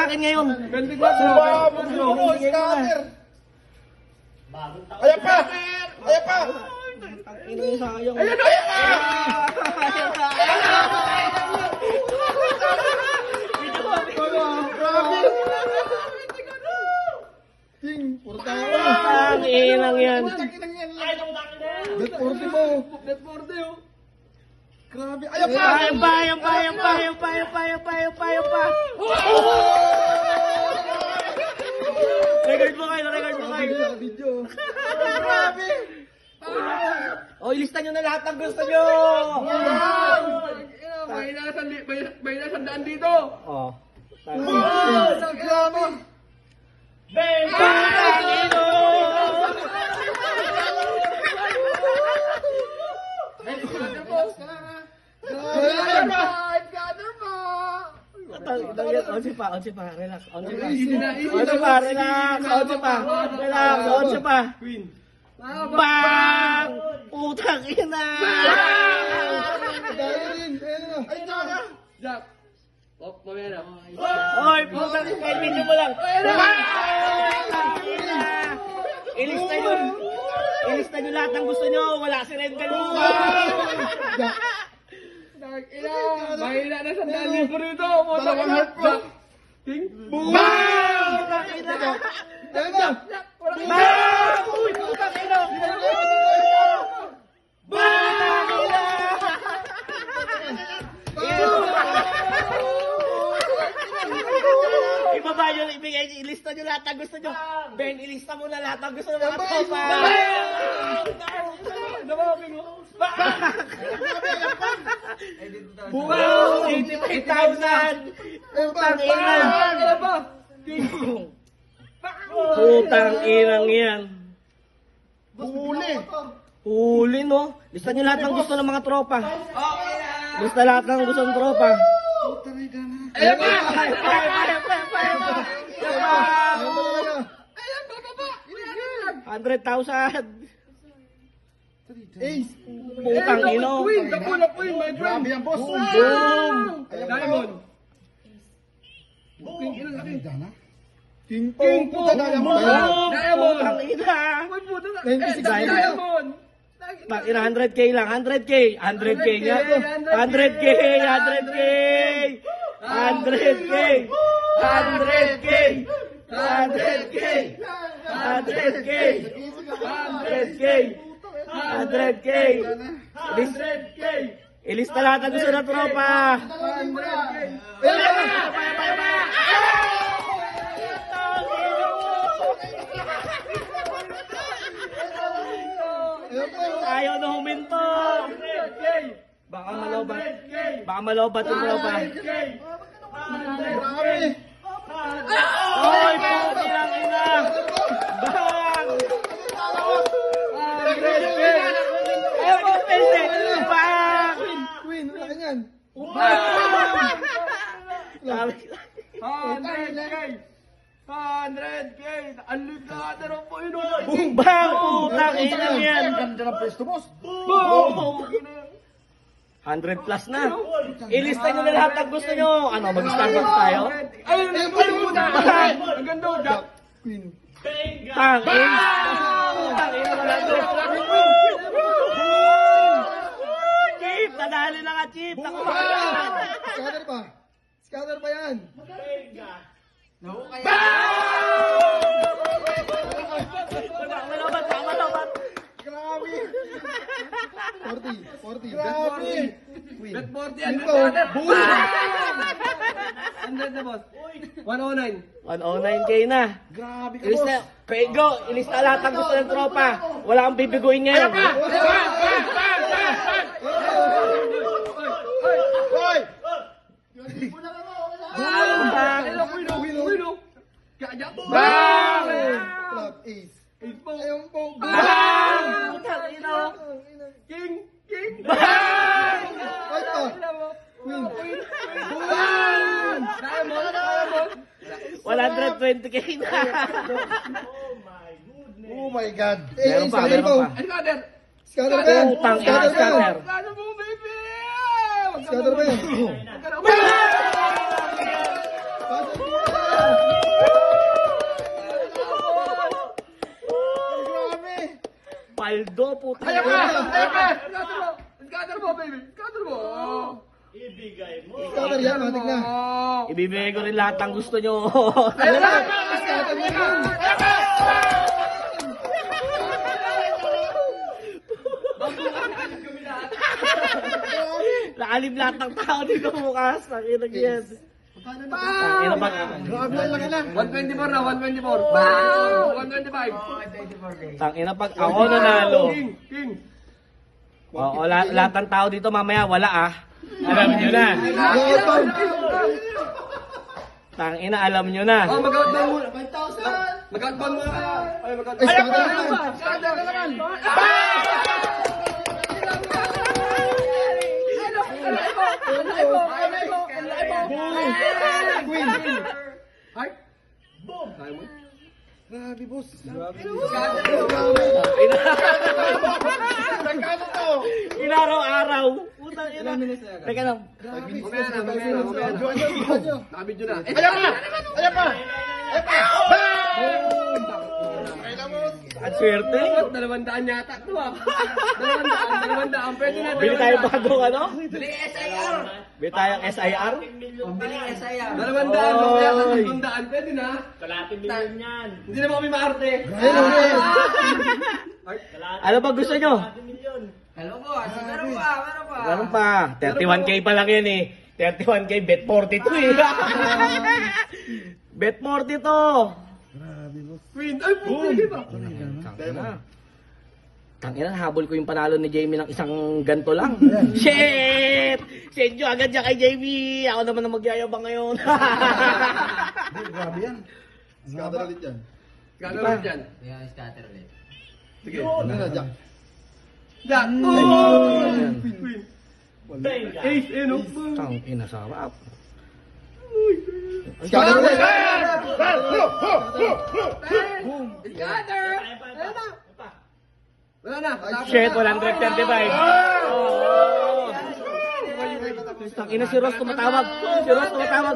akin ngayon. 24. Scatter. Ayan pa. Ayan pa. Ini sayang. Ayan na. King, portawa. Ang inang yan. Bet 40 mo. Bet 40 oh. Grabe. Ayan pa. Ayan pa, ayan pa, ayan pa, ayan pa, ayan pa, ayan pa, ayan pa, ayan pa. Record mo kayo, record mo kayo. Sa video. Grabe. O, ilista nyo na lahat ng gusto nyo. May nasandaan dito. O. Grabe. Pangino! Onse pa, relax. Onse pa, relax. Onse pa, relax. Onse pa. Bang! Putang ina! Ay, Jack. Jack. Oh, mamaya na. Oy, putang ina! Video mo lang. Putang ina! Ilista nyo lahat ng gusto nyo. Wala si Red kanina. Mahina na sandaan libo rito. Dalawang heart ko. King. Bang! Putang ina! Ayan na. Bang! Uy, putang ina! Bang! Ina! Ibaba nyo, ilista nyo lahat ng gusto nyo. Ben, ilista mo na lahat ng gusto nyo mga tropa. Wow! 85,000! Putang ina! Putang inang yan. Huli. Huli no? Lista nyo lahat ng gusto ng mga tropa. Lista lahat ng gusto ng tropa. Ayan pa. 100,000! Ace. Putang ino! The queen, my friend. Grabe yan, boss. Boom! Diamond. King puta diamond. Diamond. Putang ina! 96 Diamond. Pakina 100k lang, 100k! 100k nga! 100k! 100k! 100k! 100k! 100k! 100k! 100k! 100k! 100k! Ilista lahat ang gusto ng tropa! Ayaw na huminto! Baka malobat. Baka malobat yung tropa. Grabe. Oy, puti lang ina! Bang! Ayaw mo, pwede! Bang! Queen, wala ka yan. Bang! Sabi, 100k. 100k. Unlimited na po yun. bang! Putang ina yan! Ganda ng pwesto, boss. Boom! 100 plus na. Ilista nyo na lahat ng gusto nyo. Ano, mag-Starbucks tayo? Ayun, ang ganda, Jack. Queen. Tang ina! Tang ina na lang. Chip! Nadali na nga, Chip! Scatter pa. Scatter pa yan. Malobat, malobat. Grabe. 40. Grabe. Queen. Bet 40 yan. Ito. Boom. 100 na, boss. 109. 109k na. Grabe ka, Ilista, boss. Pego, ilista lahat ng gusto ng tropa. Wala kang bibiguin ngayon. Hoy! Bang! Club Ace. Ayun po. Bang! Putang ina. King. Bang! Ay pa. Queen. Diamond. 120k na. Oh my God. Meron pa, scatter meron po. pa. Scatter. Scatter pa yan. Putang ina, Scatter pa yan. scatter. Scatter mo, baby. Scatter pa yan. Paldo, puta. Kaya ka! Scatter mo, baby! Scatter mo! Scatter yan, matik na. Ibibigay ko rin lahat ng gusto nyo. Ayan na! Scatter mo yan. Naalim lahat ng tao dito bukas. Nakita ko yan. Tangina pag... Grabe ang laki na. 124 na, 124. Wow! 125. Tangina pag ako nanalo. King! Oo, lahat ng tao dito mamaya wala ah. Alam nyo na. Tangina, alam nyo na. Oh, mag-outbound muna. 5,000! Mag-outbound muna kayo. Ay, mag-outbound. Ay, scatter na naman. Scatter na naman. Queen. Heart? Boom! Kaya mo? Grabe, boss. Inaraw-araw. Putang ina. Teka lang. Mamaya na, mamaya na, mamaya na. Nakabidyo na. Ayan pa! Ayan pa! At swerte. 200 yata. Ito ah. 200. Pwede na. Bili tayo bagong ano? Bili SIR. Bili tayong SIR. 200. Mamaya sa 300. Pwede na. Kalating milyon yan. Hindi naman kami maarte. Ano ba gusto nyo? Milyon. Hello po. Meron pa. Meron pa. 31k pa lang yan eh. 31k, bet 42 eh. Bet 40 to. Queen. Ay, pwede ba? Tangina, habol ko yung panalo ni Jamie ng isang ganto lang. Shit! Send nyo agad dyan kay Jamie. Ako naman ang magyayabang ngayon. Grabe yan. Scatter ulit yan. Gano'n ulit yan. Sige. Ano na, Jack? Jack. Ayan. Queen. Benga. Ace, eh, no? Tangina, sarap. Scatter ulit! Scatter! Wala na. Shit, 135. Oh. Tangina, si Ross tumatawag. Si Ross tumatawag.